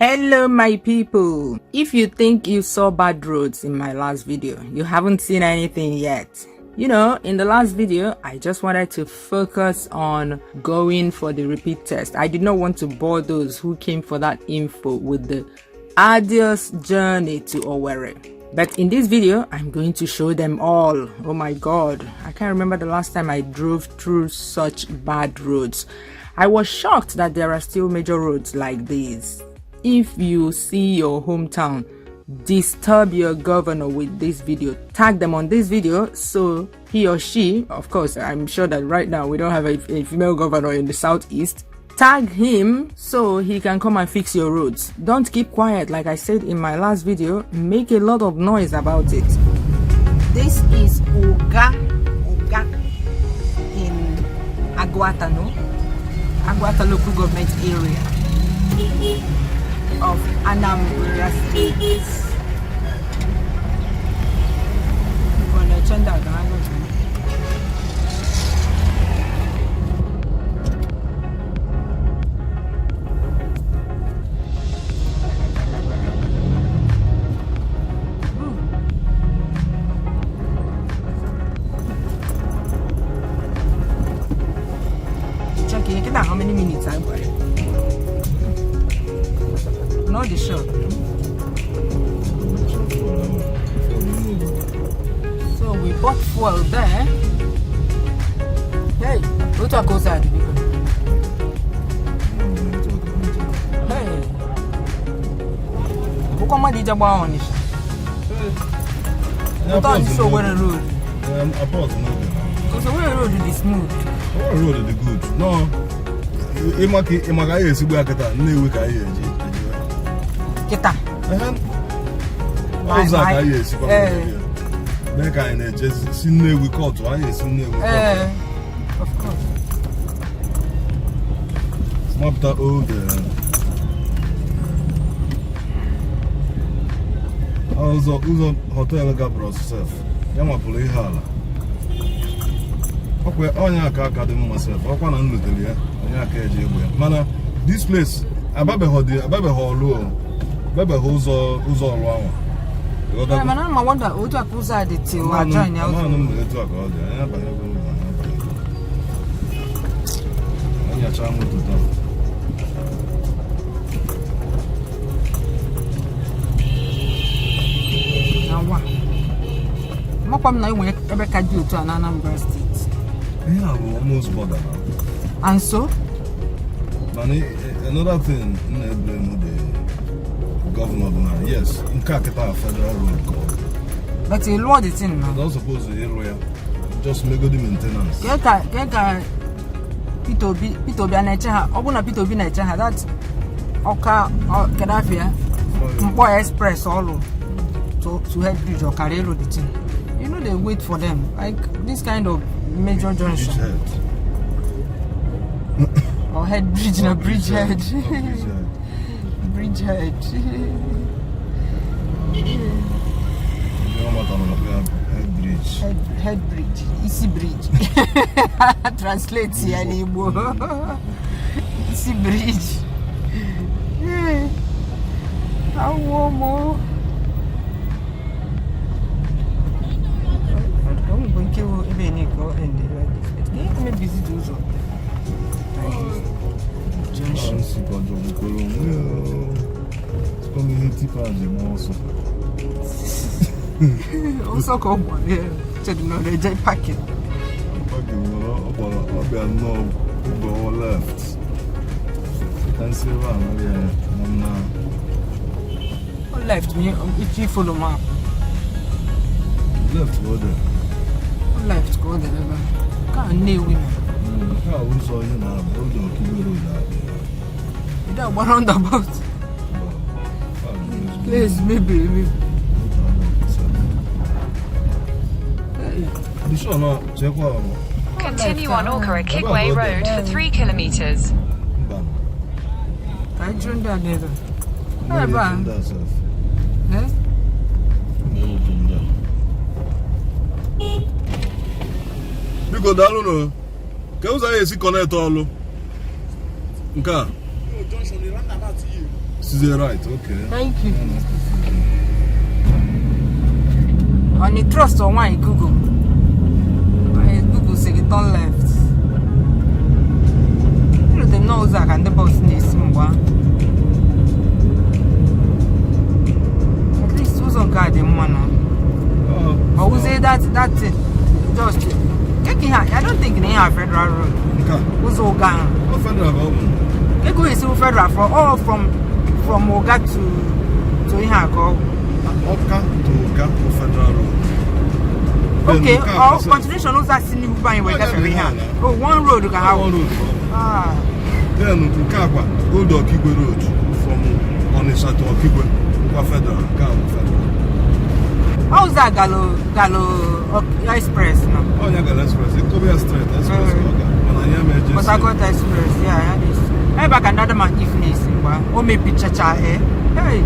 Hello my people, if you think you saw bad roads in my last video, you haven't seen anything yet. You know, in the last video, I just wanted to focus on going for the repeat test. I did not want to bore those who came for that info with the arduous journey to Owerri. But in this video, I'm going to show them all. Oh my god, I can't remember the last time I drove through such bad roads. I was shocked that there are still major roads like these. If you see your hometown, disturb your governor with this video. Tag them on this video so he or she, of course, I'm sure that right now we don't have a female governor in the southeast. Tag him so he can come and fix your roads. Don't keep quiet, like I said in my last video. Make a lot of noise about it. This is Oga in Agwata local government area of Anambra State. Check how many minutes I've got. Not the shop. So we bought fuel there. Hey, what are those at? Hey, who come on the job on this? I thought you saw where the road. I bought no. So where the road is smooth? Where the road is good? No. Imaka is we are getting new Kita. What's that? Yes, make I just see we call to yes, of course. Smart that old. Also, hotel got self. Yama pulling hala. Okay, onya ka dem myself. Okwa na nlotel ya. Onya ka eje egbe. Mana this place ababe Orlu. Maybe who's all wrong. I wonder who to accuse the till I join you. To Anambra State. Yeah, we almost border now. And so? Another thing, governor now, yes, in Kakita federal road called. But you load it in now. Don't suppose the area just make the maintenance. Keka Pitobi Nature, Obuna Pitobi Nature, that Oka or Kadafia, Mpo Express all to head bridge or Carrero the thing. You know they wait for them. Like this kind of major junction. Or head bridge, no bridgehead. Bridgehead. Head bridge. Easy bridge. Translate here anymore. Easy bridge. How warm. I'm going to kill even go and it's going to be busy to do. Junction. It's going to hit you also. Also come on here. Said no, they just pack it. Go left. Can see around yeah. Left me if you follow map. Left go there. Left go there. Can't nail women. How we saw you now, that one roundabout. Place maybe. Continue on Akokwa Road for 3 kilometers. I joined that neither. Because I don't know. Can you see connect all? Okay. To the right, okay. Thank you. On the trust or why Google? Why Google say it on left? You know the nose I can the boss needs someone. At least who's on guard in one. But who say that's it? Just I don't think they have federal road. Who's all gone? What federal road? They go is federal from Oga to Ihako. Oka to Oga federal road. Okay, or continuation also seen you buying where that's where oh, one road you can have. One road. Ah. Then Ukagwa, go to Okigwe road from Onitsha to Okigwe. Federal. How's that Galo Express now? Oh, yeah, Galo Express. It could be a straight express. But I got Express, yeah. Hey, back another man evening, or maybe Chacha, eh? Hey.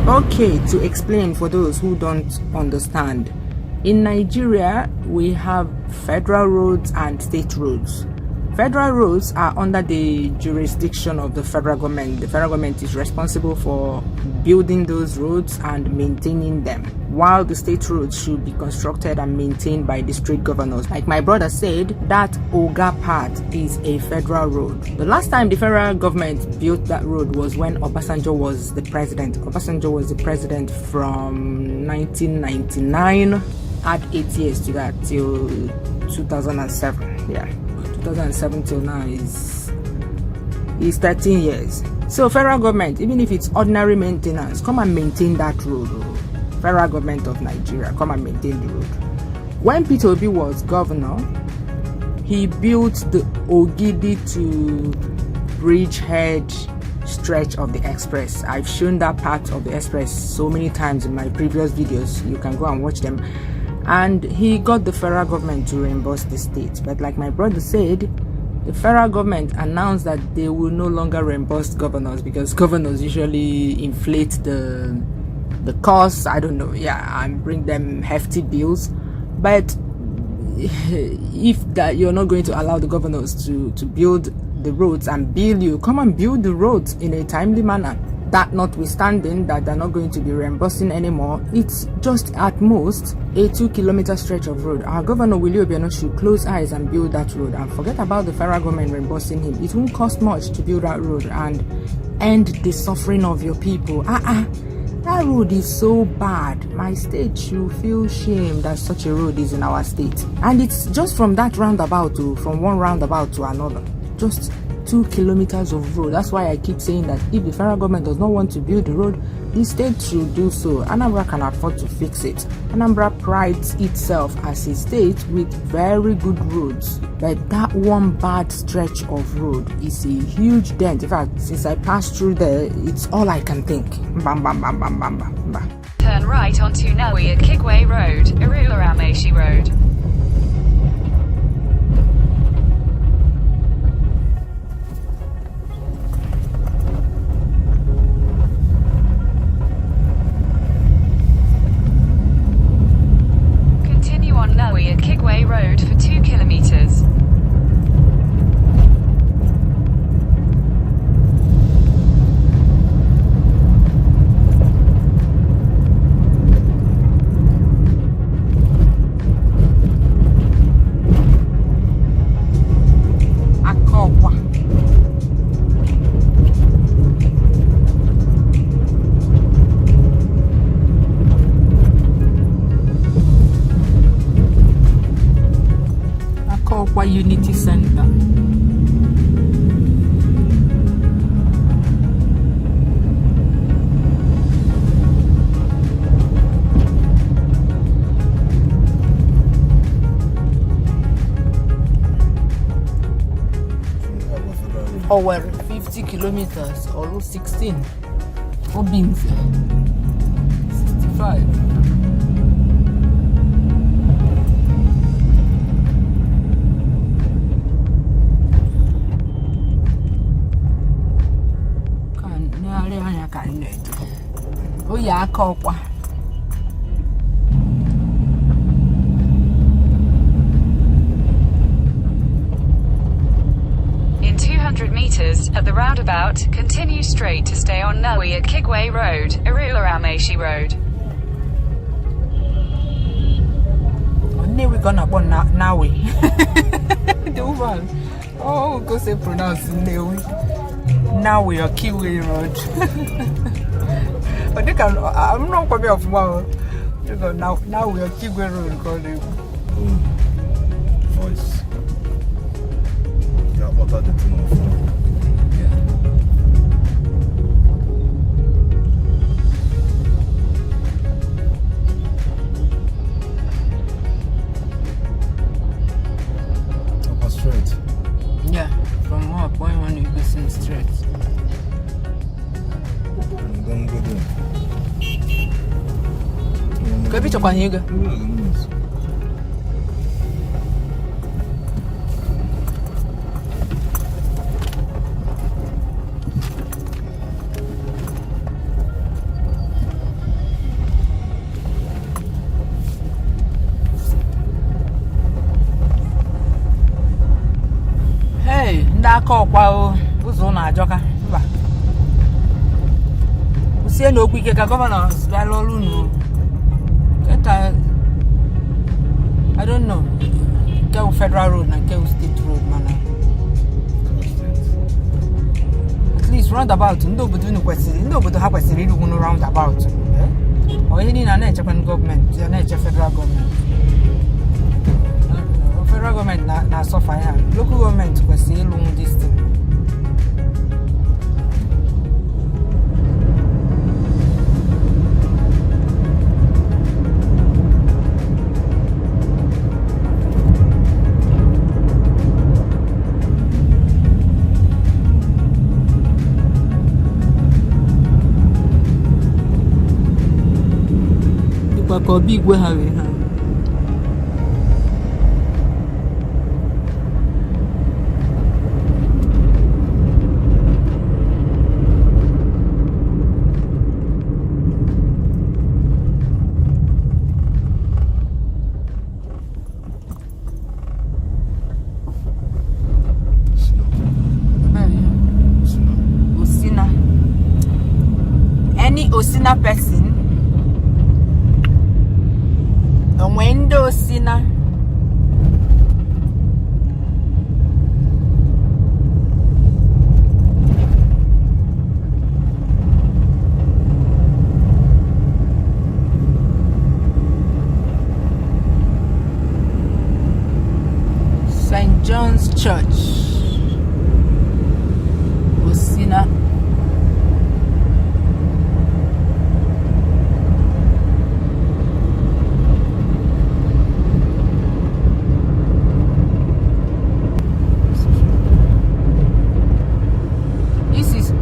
Okay, to explain for those who don't understand, in Nigeria we have federal roads and state roads. Federal roads are under the jurisdiction of the federal government. The federal government is responsible for building those roads and maintaining them, while the state roads should be constructed and maintained by district governors. Like my brother said, that Oga part is a federal road. The last time the federal government built that road was when Obasanjo was the president. Obasanjo was the president from 1999, add 8 years to that till 2007. Yeah. 2007 till now is 13 years. So federal government, even if it's ordinary maintenance, come and maintain that road. Federal government of Nigeria, come and maintain the road. When Peter Obi was governor, he built the Ogidi to Bridgehead stretch of the express. I've shown that part of the express so many times in my previous videos. You can go and watch them. And he got the federal government to reimburse the state. But like my brother said, the federal government announced that they will no longer reimburse governors because governors usually inflate the costs, I don't know, yeah, and bring them hefty bills. But if that you're not going to allow the governors to build the roads and bill you, come and build the roads in a timely manner. That notwithstanding that they're not going to be reimbursing anymore, it's just at most a 2-kilometer stretch of road. Our governor Willie Obiano should close eyes and build that road and forget about the federal government reimbursing him. It won't cost much to build that road and end the suffering of your people. That road is so bad. My state should feel shame that such a road is in our state. And it's just from that roundabout from one roundabout to another. Just 2 kilometers of road. That's why I keep saying that if the federal government does not want to build the road, the state should do so. Anambra can afford to fix it. Anambra prides itself as a state with very good roads, but that one bad stretch of road is a huge dent. In fact, since I passed through there, it's all I can think. Bam, bam, bam, bam, bam, bam, bam. Turn right onto Nawi at Kigwe Road, Urualla Road. At Kigwe Road for 2 kilometers. Akokwa. Unity Center. Owerri 50 kilometers, Orlu 16. Obinze 65. Akokwa. In 200 meters, at the roundabout, continue straight to stay on Nawi Akigwe Road, Urualla Road. We're gonna go Nawi. The woman. Oh, go say pronounce Nawi. Nawi Akigwe Road. But they can. I'm not coming off wow. You go now we are Akigwe Road calling. Voice. Yeah, what are the thing of? Straight. Yeah, from what point when you go straight. Don't go there. Go be chokwa nyega. Akokwa ụzọ na-ajọka mba usie na okwu ike ka gọvanọ bịara ọrụ unu keta I don't know nke federal road na nke state road mana at least roundabout ndị obodo ha kwesịrị ịrụgwu na roundabout onye niile na-echekwa gọọmenti ya na-eche federal gọọmenti federal government na suffer ya local government kwesịrị ịlụ this thing. Dịkwa ka obi igwe ha wee ha Osina person and when the Osina St. John's Church Osina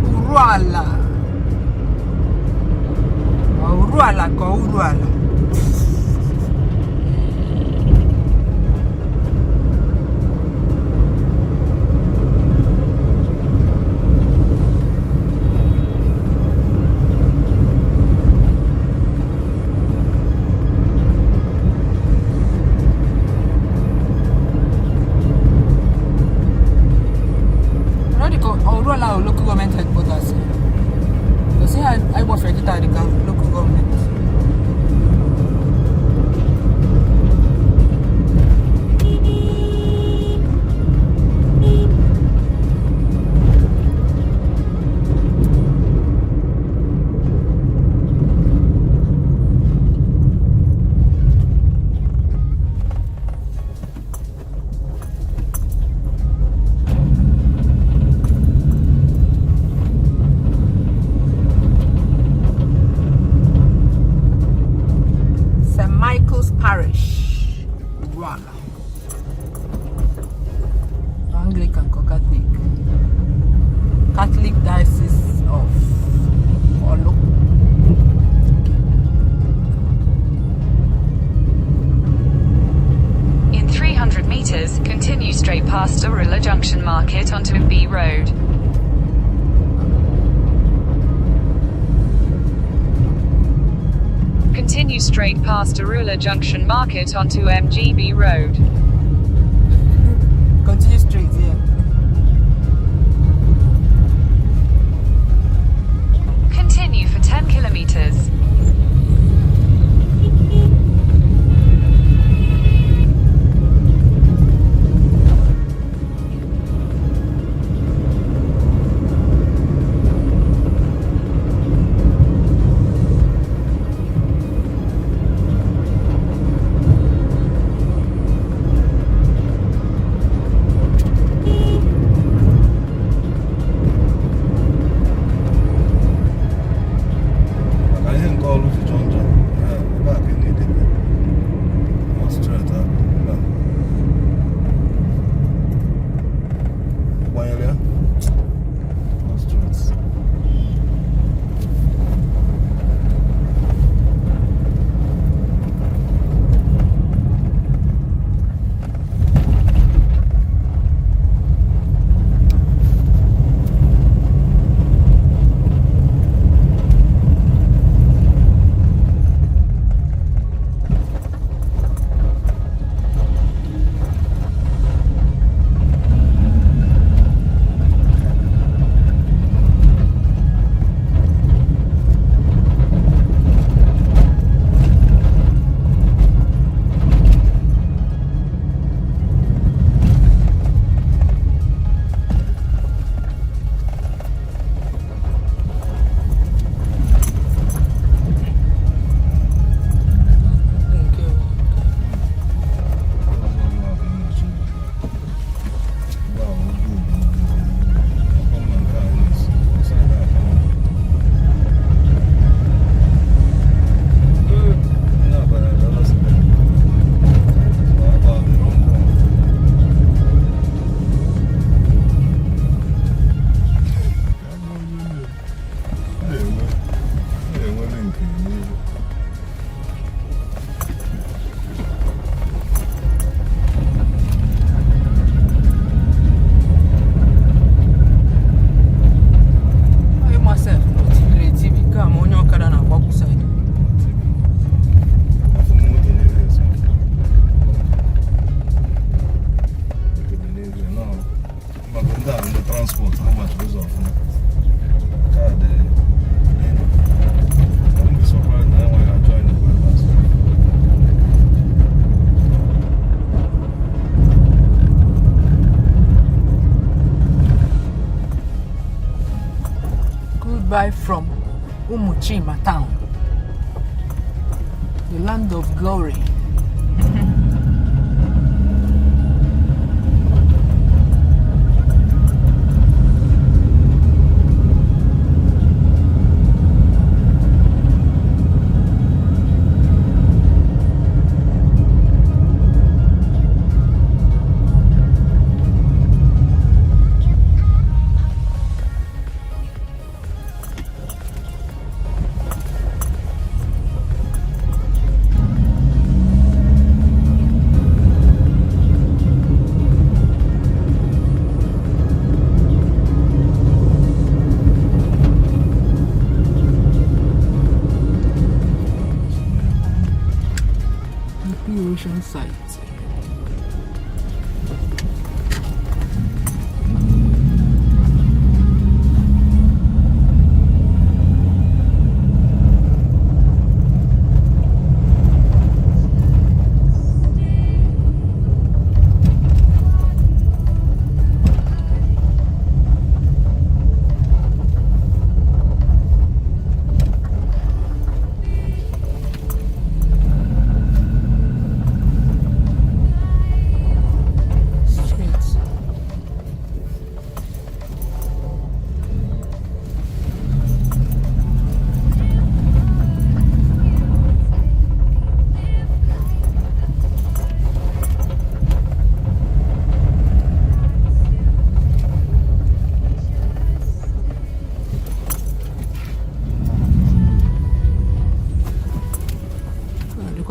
Urualla. Urualla local government headquarters. You see, I work for the local government. Parish, Urualla, Anglican Catholic Diocese of Orlu. In 300 meters, continue straight past Urualla Junction Market onto MB Road. Continue straight past Urualla Junction Market onto MGB Road. Continue straight, yeah. Goodbye from Umuchima town, the land of glory. Site.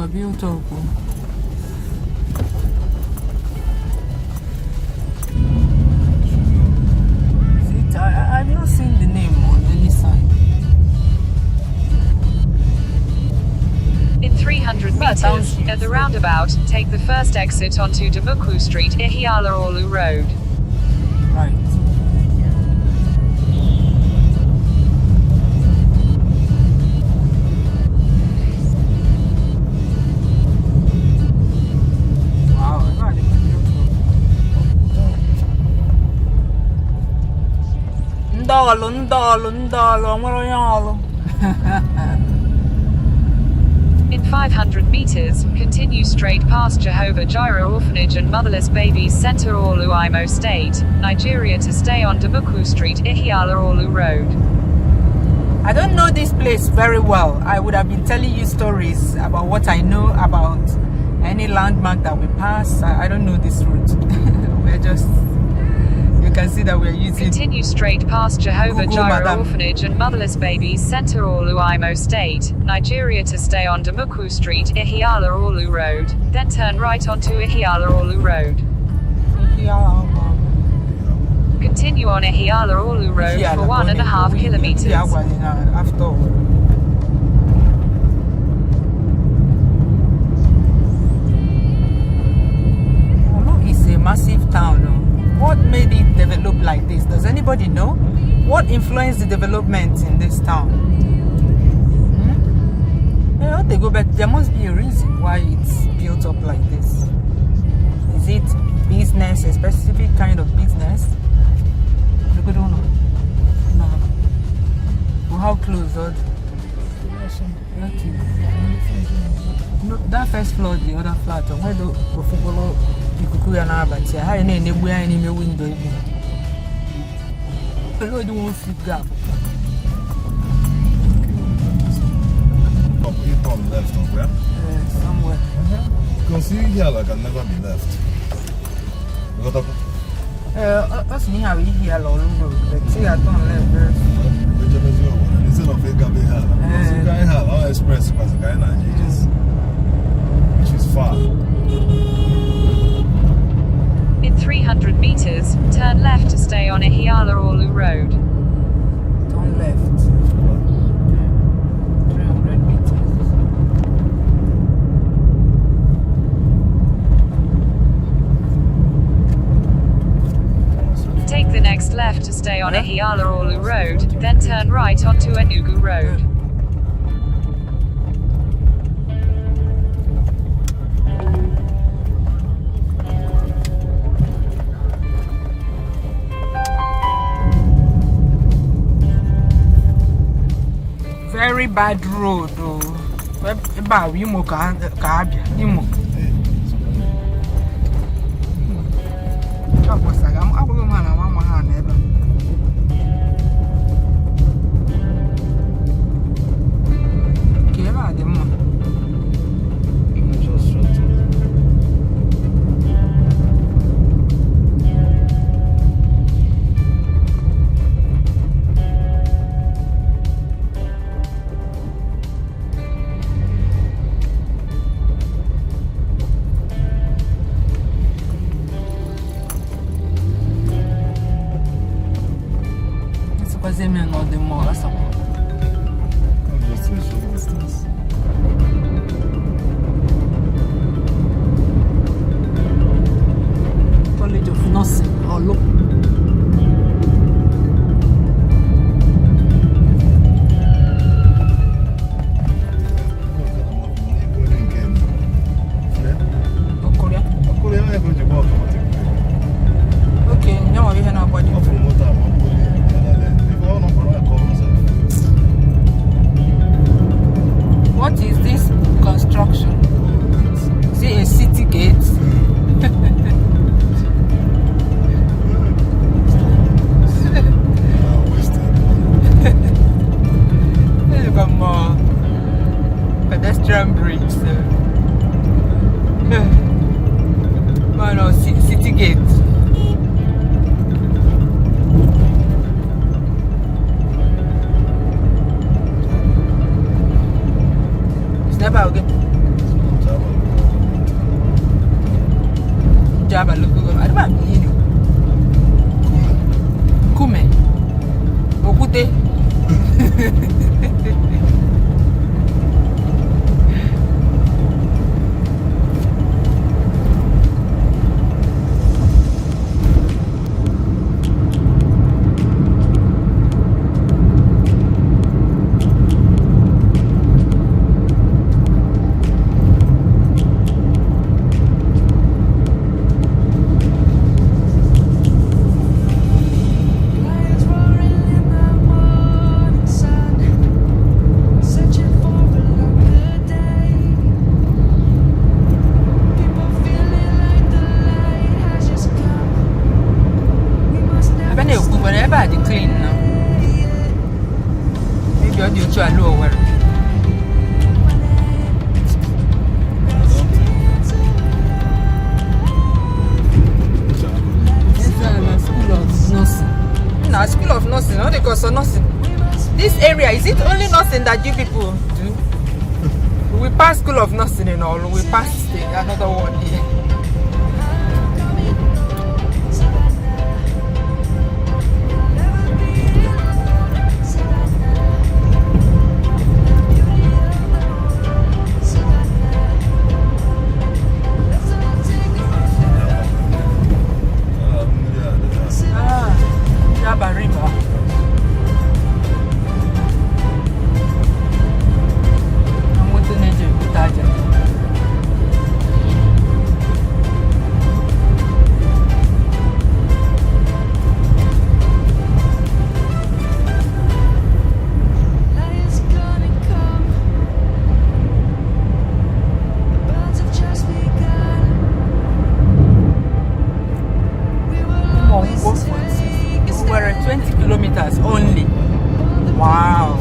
Beautiful. I've not seen the name on any sign. In 300 meters, at the roundabout, take the first exit onto Damuku Street, Ihiala Orlu Road. Right. In 500 meters, continue straight past Jehovah Jireh Orphanage and Motherless Babies Center, Orlu, Imo State, Nigeria, to stay on Damuku Street, Ihiala Orlu Road. I don't know this place very well. I would have been telling you stories about what I know about any landmark that we pass. I don't know this route. We're just... You can see that we're using... Continue straight past Jehovah Google, Jireh madam. Orphanage and Motherless Babies Center, Orlu, Imo State, Nigeria, to stay on Damuku Street, Ihiala Orlu Road. Then turn right onto Ihiala Orlu Road. Continue on Ihiala Orlu Road for 1.5 kilometers. Orlu is a massive town. What made it develop like this? Does anybody know? What influenced the development in this town? Yeah, they go back. There must be a reason why it's built up like this. Is it business, a specific kind of business? Look, I don't know. No. Well, how close? No, that first floor, the other flat. Where do football? Ikuku ya na abati ha ene enegbu ya n'ime window ibu hello do one flip gap Up, you turn left up, yeah? yeah, somewhere Because here like can never be left. You got up? us ni have here lo but see I turn left very Instead of a gabi hala. on Ihiala Orlu Road, then turn right onto Enugu Road. Very bad road, though. About you mo kabia, you mo. I'm going to one hand ever. Okay, the moon. Just shut up. Fazer menor demora só. Just a short distance. College of Nursing, Orlu. Okay, now we have our body. What is this construction? Is it a city gate? Look at more pedestrian bridge. Oh no, city gate. Never again. Java look good. I don't know. Kume. Okute. Clean now. Maybe I'll do it to a lower. School of nursing. No, school of nursing, not because of nursing. This area, is it only nursing that you people do? We pass school of nursing and all. We pass another one here. We're at 20 kilometers only. Wow.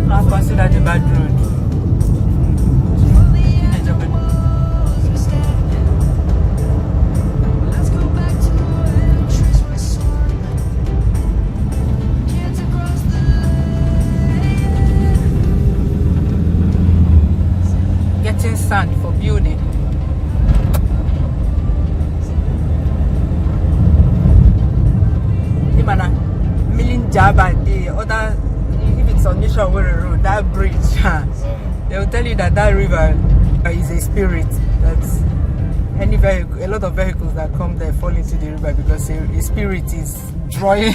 Now consider the bad road. Getting sand for building. Java, the other, if it's on Owerri Road, that bridge, they will tell you that that river is a spirit. That's any vehicle, a lot of vehicles that come there fall into the river because a spirit is drawing.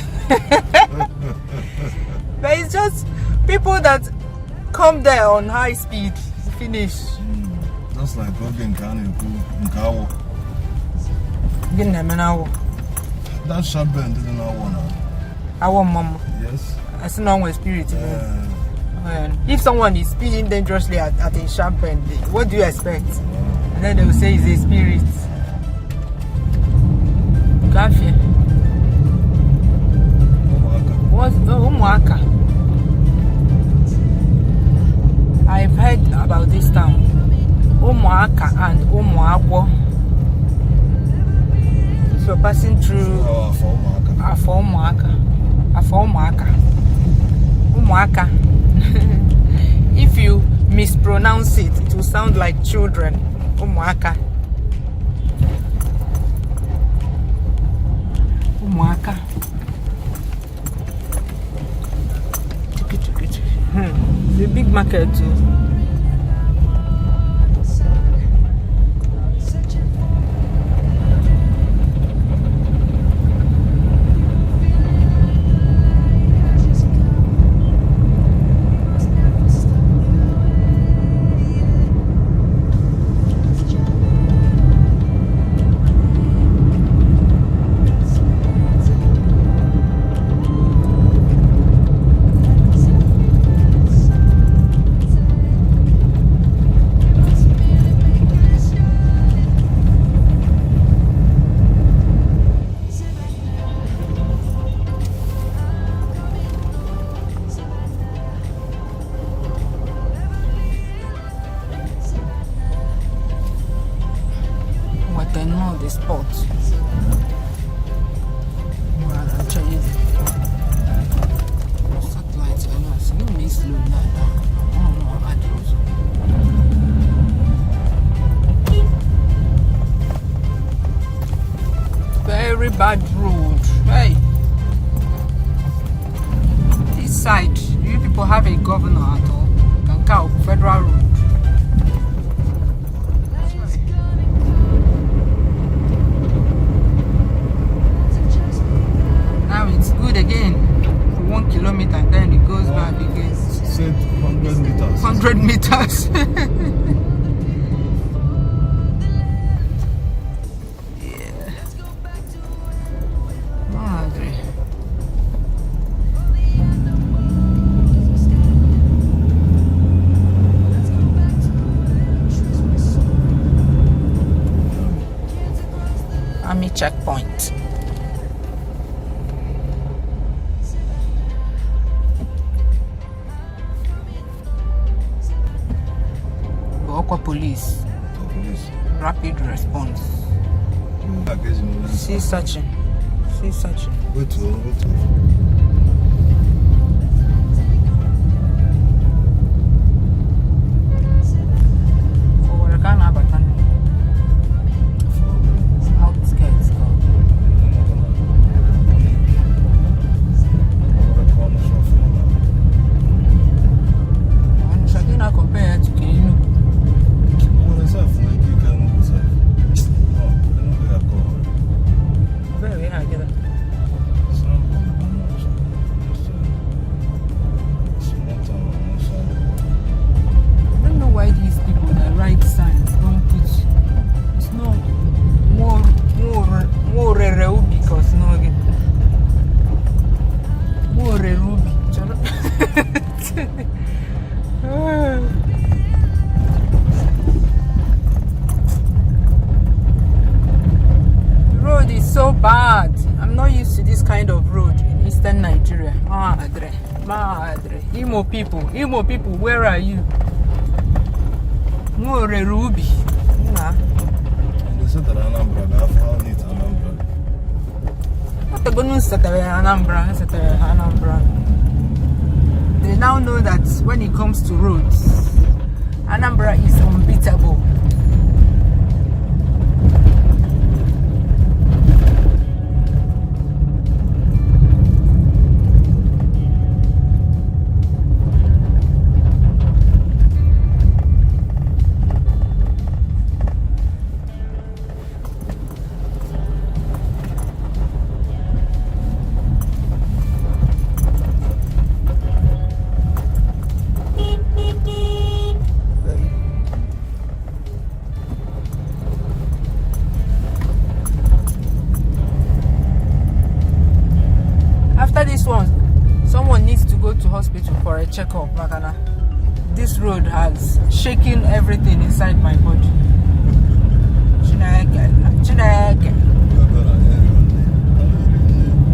But it's just people that come there on high speed, finish. Just like in Kawo. That sharp bend didn't I want mama. Yes. I see no one spirit. If someone is speeding dangerously at a sharp bend, what do you expect? And then they will say it's a spirit. Coffee. What's Umuaka? I've heard about this town. Umuaka and Umuakwo. So passing through Umuaka. If you mispronounce it, it will sound like children. Umuaka. The big market too. The spot. Actually, satellite. I know. So no miss low very bad road. Hey, this side, do you people have a governor at all? Kankao Federal Road. Again for 1 kilometer, and then it goes back again. Said 100 meters. 100 meters. Yeah. Madre. Army checkpoint. Police. Rapid response. See searching. Wait. Road is so bad. I'm not used to this kind of road in eastern Nigeria. Madre. Imo people, where are you? More Ruby. Nah. They said that Anambra, they have found it Anambra. What the goodness that Anambra? They now know that when it comes to roads, Anambra is unbeatable. after this one, someone needs to go to hospital for a checkup. Makana, this road has shaken everything inside my body. Chineke.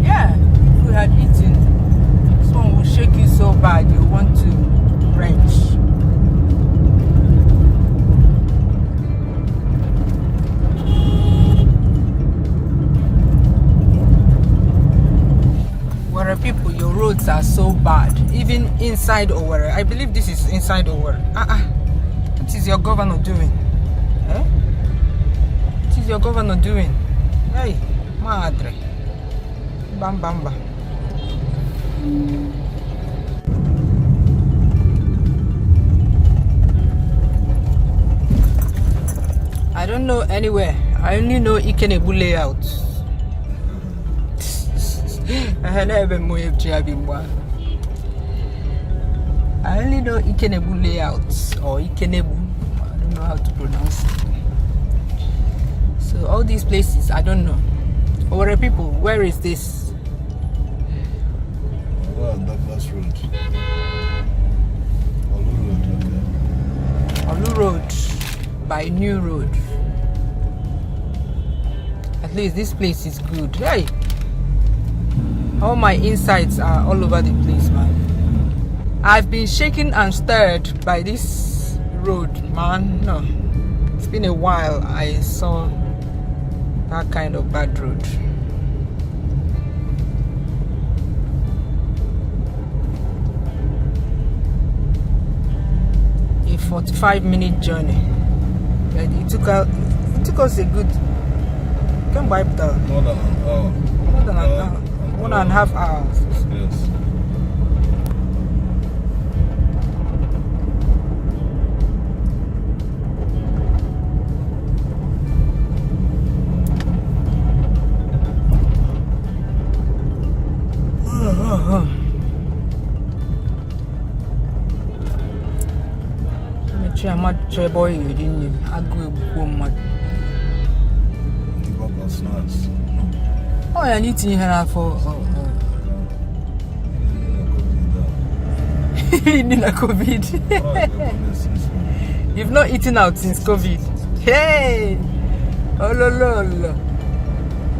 Yeah, if we had eaten, this one will shake you so bad you want to wrench. Owerri people, your roads are so bad. Even inside Owerri. I believe this is inside Owerri. What is your governor doing? Eh? What is your governor doing? Hey, madre. Bam bam bam. I don't know anywhere. I only know Ikenebu layout. I only know Ikenebu layouts or Ikenebu. I don't know how to pronounce it. So all these places, I don't know. Owerri people, where is this? Well, Douglas Road. Orlu Road by New Road. At least this place is good. Hey! All my insides are all over the place, man. I've been shaken and stirred by this road, man. No, it's been a while I saw that kind of bad road. A 45-minute journey. But it took us a good. Can wipe down. More than an hour. More than an hour. 1.5 hours. Yes. Oh, I need to hear for eating a COVID. You've not eaten out since COVID. Hey! Oh, lolo.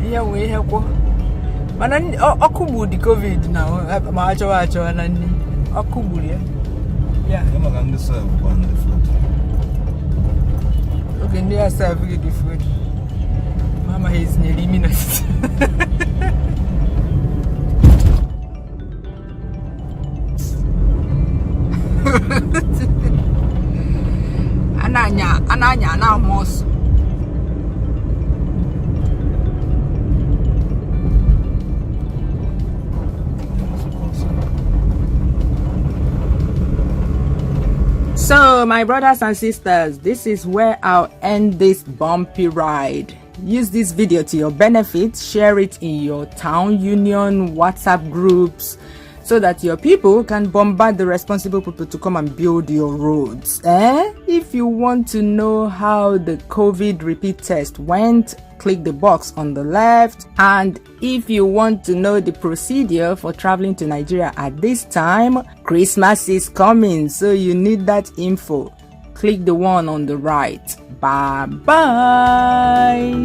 Yeah, we have one. But I Okubu the COVID now. Macho and Okubu, yeah. I'm going to serve one the food. Okay, near serving the food. Mama is nearly minutes. Ananya now most. So my brothers and sisters, this is where I'll end this bumpy ride. Use this video to your benefit, share it in your town union WhatsApp groups so that your people can bombard the responsible people to come and build your roads. If you want to know how the COVID repeat test went, click the box on the left. And if you want to know the procedure for traveling to Nigeria at this time, Christmas is coming, so you need that info. Click the one on the right. Bye bye.